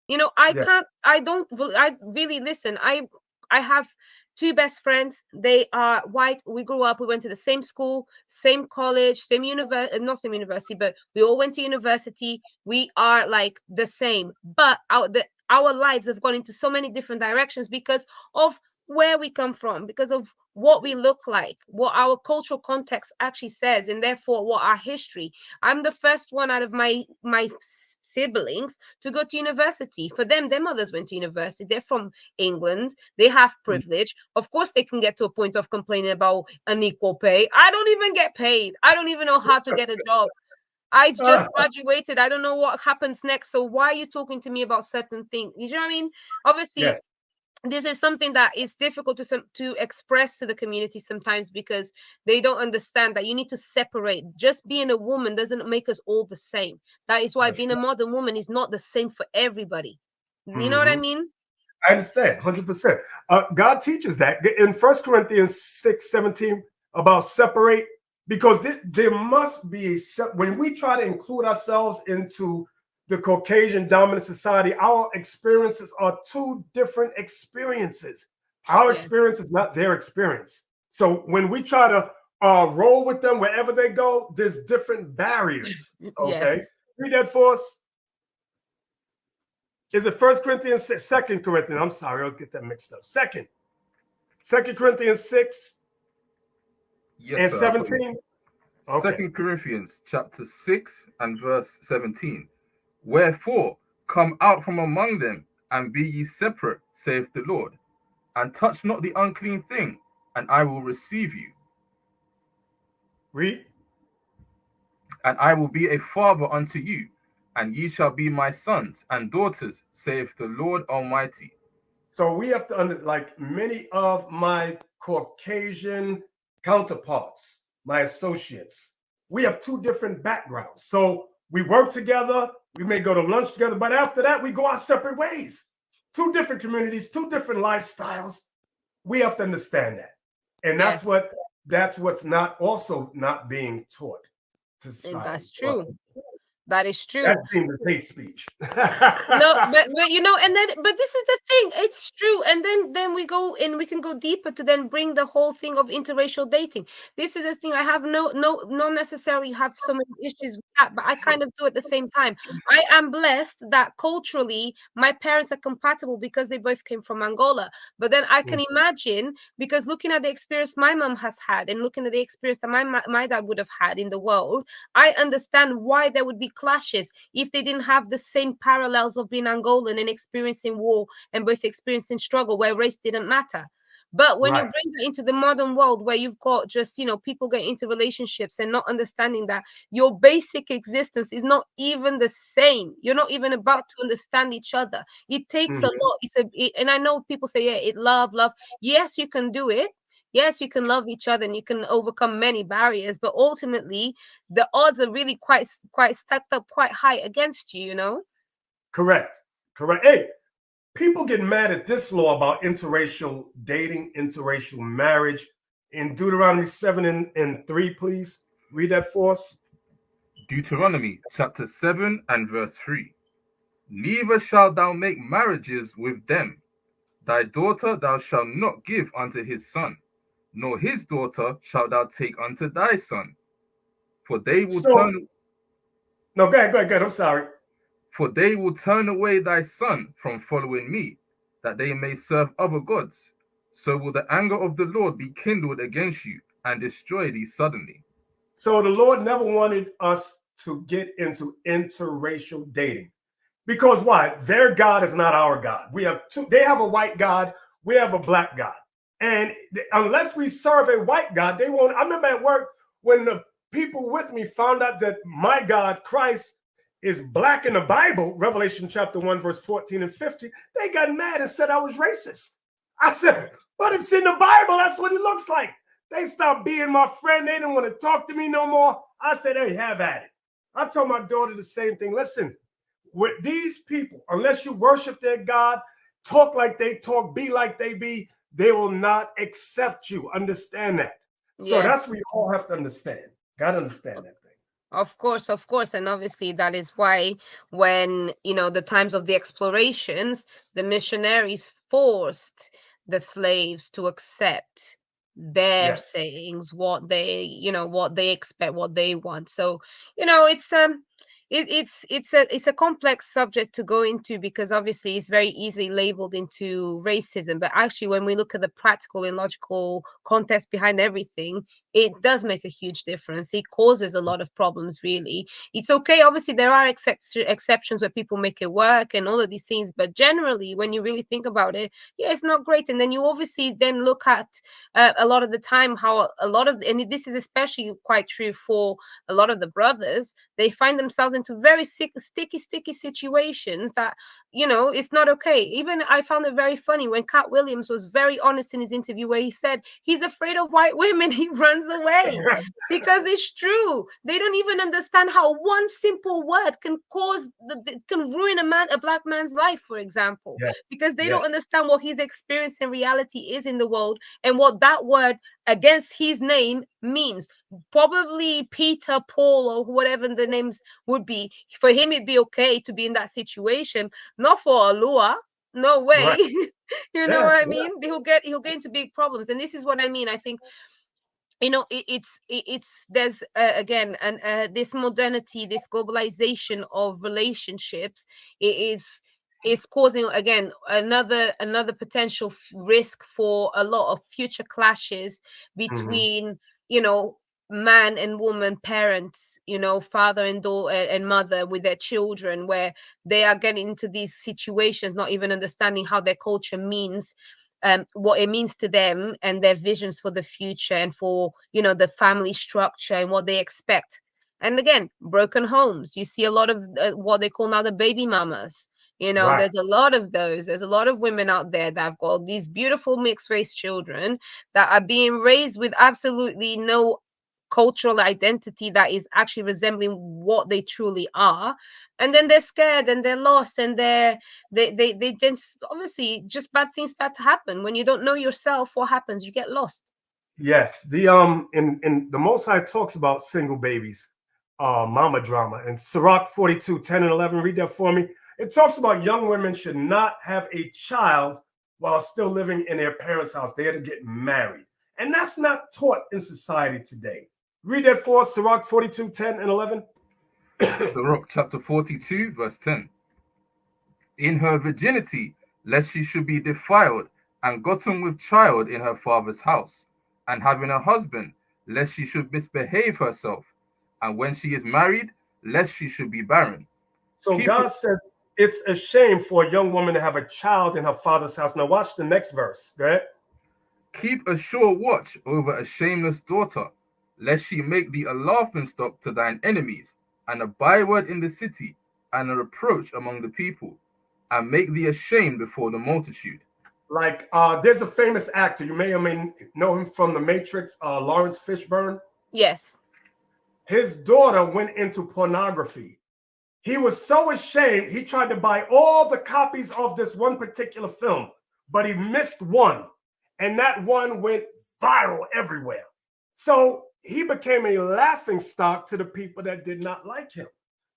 You know, I really listen. I have two best friends. They are white. We grew up, we went to the same school, same college, same university, not same university, but we all went to university. We are like the same, but our lives have gone into so many different directions because of where we come from, because of what we look like, what our cultural context actually says, and therefore what our history. I'm the first one out of my siblings to go to university. For them, their mothers went to university. They're from England. They have privilege. Of course, they can get to a point of complaining about unequal pay. I don't even get paid. I don't even know how to get a job. I've just graduated. I don't know what happens next. So why are you talking to me about certain things? You know what I mean? Obviously, Yes. this is something that is difficult to express to the community sometimes because they don't understand that you need to separate. Just being a woman doesn't make us all the same. That is why That's being a modern woman is not the same for everybody. You know what I right. mean? I understand 100%. God teaches that in 1 Corinthians 6:17 about separate, because there must be when we try to include ourselves into the Caucasian dominant society, our experiences are two different experiences. Our Yes. experience is not their experience. So when we try to roll with them wherever they go, there's different barriers. Yes. Okay, read that for us. Is it 1 Corinthians 6, 2 Corinthians? I'm sorry, I'll get that mixed up. Second Corinthians 6 Yes, and sir. I've got you. 17. Okay. 2 Corinthians chapter 6 and verse 17. Wherefore, come out from among them, and be ye separate, saith the Lord, and touch not the unclean thing, and I will receive you. Read. And I will be a father unto you, and ye shall be my sons and daughters, saith the Lord Almighty. So we have to like many of my Caucasian counterparts, my associates, we have two different backgrounds. So we work together, we may go to lunch together, but after that, we go our separate ways. Two different communities, two different lifestyles. We have to understand that. And Yes. that's what's not being taught to society. That's true. That is true. That's being the hate speech. No, but you know, and then but this is the thing. It's true, and then we go and we can go deeper to then bring the whole thing of interracial dating. This is the thing. I have not necessarily have so many issues with that, but I kind of do at the same time. I am blessed that culturally my parents are compatible because they both came from Angola. But then I can imagine, because looking at the experience my mom has had and looking at the experience that my dad would have had in the world, I understand why there would be clashes if they didn't have the same parallels of being Angolan and experiencing war and both experiencing struggle where race didn't matter. But when you Right. bring it into the modern world where you've got just, people getting into relationships and not understanding that your basic existence is not even the same. You're not even about to understand each other. It takes a lot. And I know people say, yeah, love. Yes, you can do it. Yes, you can love each other and you can overcome many barriers, but ultimately the odds are really quite stacked up quite high against you, you know? Correct. Hey, people get mad at this law about interracial dating, interracial marriage. In Deuteronomy 7 and 3, please read that for us. Deuteronomy chapter 7 and verse 3. Neither shalt thou make marriages with them. Thy daughter thou shalt not give unto his son, nor his daughter shalt thou take unto thy son. For they will So, turn no, go ahead. I'm sorry. For they will turn away thy son from following me, that they may serve other gods. So will the anger of the Lord be kindled against you, and destroy thee suddenly. So the Lord never wanted us to get into interracial dating. Because why? Their God is not our God. We have two, they have a white God, we have a black God. And unless we serve a white God, they won't. I remember at work when the people with me found out that my God, Christ, is black in the Bible, Revelation chapter 1, verse 14 and 15, they got mad and said I was racist. I said, but it's in the Bible. That's what he looks like. They stopped being my friend. They didn't want to talk to me no more. I said, hey, have at it. I told my daughter the same thing. Listen, with these people, unless you worship their God, talk like they talk, be like they be, they will not accept you. Understand that. So Yes. that's what we all have to understand. Got to understand that thing. Of course, of course. And obviously, that is why when, the times of the explorations, the missionaries forced the slaves to accept their Yes. sayings, what they expect, what they want. So, it's it's a complex subject to go into, because obviously it's very easily labeled into racism. But actually, when we look at the practical and logical context behind everything, it does make a huge difference. It causes a lot of problems, really. It's okay. Obviously, there are exceptions where people make it work and all of these things. But generally, when you really think about it, yeah, it's not great. And then you obviously then look at a lot of the time how a lot of, and this is especially quite true for a lot of the brothers, they find themselves into very sticky situations that, it's not okay. Even I found it very funny when Cat Williams was very honest in his interview, where he said he's afraid of white women. He runs away because it's true. They don't even understand how one simple word can can ruin a black man's life, for example, Yes. because they don't Yes. understand what his experience and reality is in the world, and what that word against his name means. Probably Peter, Paul, or whatever the names would be, for him it'd be okay to be in that situation, not for Alua. No way. Right. You know Yeah. what I Yeah. mean? He'll get into big problems, and this is what I mean. I think, it's there's again, and this modernity, this globalization of relationships, it is causing, again, another potential risk for a lot of future clashes Mhm. between, man and woman, parents, father and daughter and mother with their children, where they are getting into these situations, not even understanding how their culture means, what it means to them, and their visions for the future, and for, the family structure and what they expect. And again, broken homes, you see a lot of what they call now the baby mamas. Right. There's a lot of those. There's a lot of women out there that have got these beautiful mixed race children that are being raised with absolutely no cultural identity that is actually resembling what they truly are. And then they're scared and they're lost, and they just, obviously, just bad things start to happen when you don't know yourself. What happens? You get lost. Yes. The in the Most High talks about single babies, mama drama, and Sirach 42, 10 and 11. Read that for me. It talks about young women should not have a child while still living in their parents' house. They had to get married. And that's not taught in society today. Read that for us, Sirach 42, 10 and 11. Sirach chapter 42, verse 10. In her virginity, lest she should be defiled, and gotten with child in her father's house, and having a husband, lest she should misbehave herself, and when she is married, lest she should be barren. So Keep God said it's a shame for a young woman to have a child in her father's house. Now watch the next verse. Go ahead. keep a sure watch over a shameless daughter, lest she make thee a laughing stock to thine enemies, and a byword in the city, and a reproach among the people, and make thee ashamed before the multitude. Like there's a famous actor, you may or may know him from The Matrix, Lawrence Fishburne. Yes. His daughter went into pornography. He was so ashamed, he tried to buy all the copies of this one particular film, but he missed one. And that one went viral everywhere. So he became a laughing stock to the people that did not like him.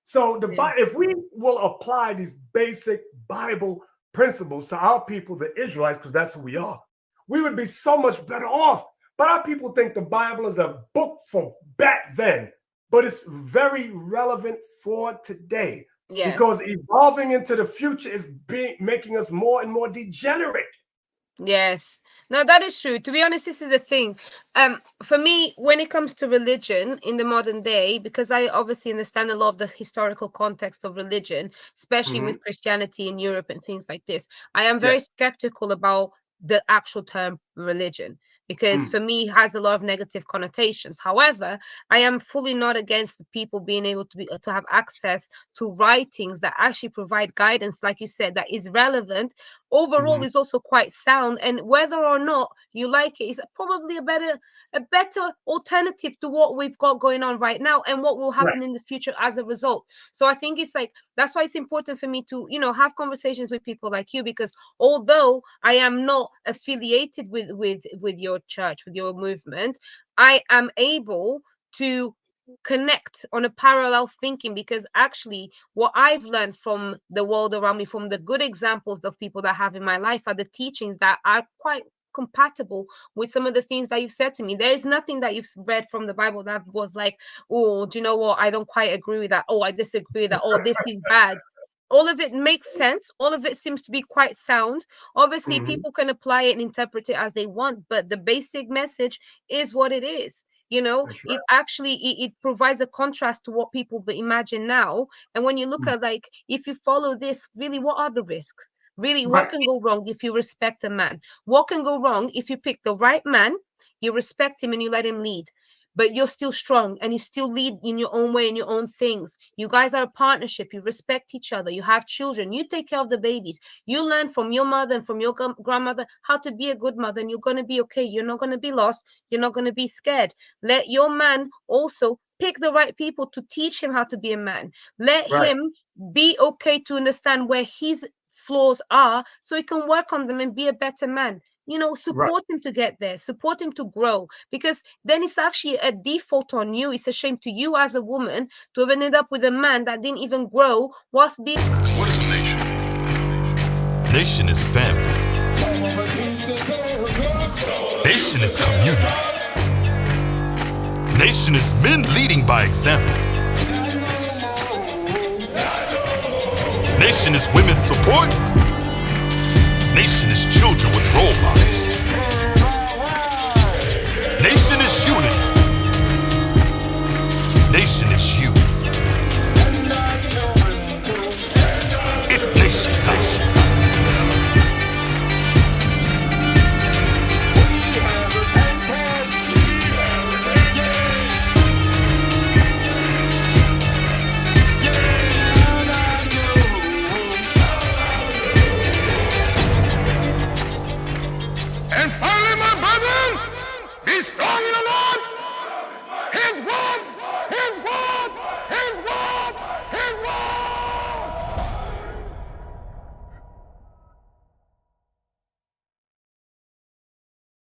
So Yes. if we will apply these basic Bible principles to our people, the Israelites, because that's who we are, we would be so much better off. But our people think the Bible is a book from back then, but it's very relevant for today Yes. because evolving into the future is making us more and more degenerate. Yes. No, that is true. To be honest, this is the thing. For me, when it comes to religion in the modern day, because I obviously understand a lot of the historical context of religion, especially Mhm. with Christianity in Europe and things like this, I am very Yes. skeptical about the actual term religion, because Mm. for me it has a lot of negative connotations. However, I am fully not against the people being able to have access to writings that actually provide guidance, like you said, that is relevant overall, Mhm. is also quite sound, and whether or not you like it is probably a better alternative to what we've got going on right now and what will Right. happen in the future as a result. So I think it's like, that's why it's important for me to, have conversations with people like you, because although I am not affiliated with your church, with your movement, I am able to connect on a parallel thinking, because actually what I've learned from the world around me, from the good examples of people that I have in my life, are the teachings that are quite compatible with some of the things that you've said to me. There is nothing that you've read from the Bible that was like, oh, do you know what, I don't quite agree with that, oh, I disagree with that, oh, this is bad. All of it makes sense. All of it seems to be quite sound. Obviously, Mhm. people can apply it and interpret it as they want, but the basic message is what it is. You know, That's right. it actually it provides a contrast to what people imagine now. And when you look Mm. at, like, if you follow this, really, what are the risks? Really, what Right. can go wrong if you respect a man? What can go wrong if you pick the right man, you respect him and you let him lead? But you're still strong and you still lead in your own way, in your own things. You guys are a partnership. You respect each other. You have children. You take care of the babies. You learn from your mother and from your grandmother how to be a good mother, and you're going to be okay. You're not going to be lost. You're not going to be scared. Let your man also pick the right people to teach him how to be a man. Let Right. him be okay to understand where his flaws are so he can work on them and be a better man. You know, Right. support him to get there, support him to grow, because then it's actually a default on you. It's a shame to you as a woman to have ended up with a man that didn't even grow whilst being. What is a nation? Nation is family. Nation is community. Nation is men leading by example. Nation is women's support. Nation is children with role models.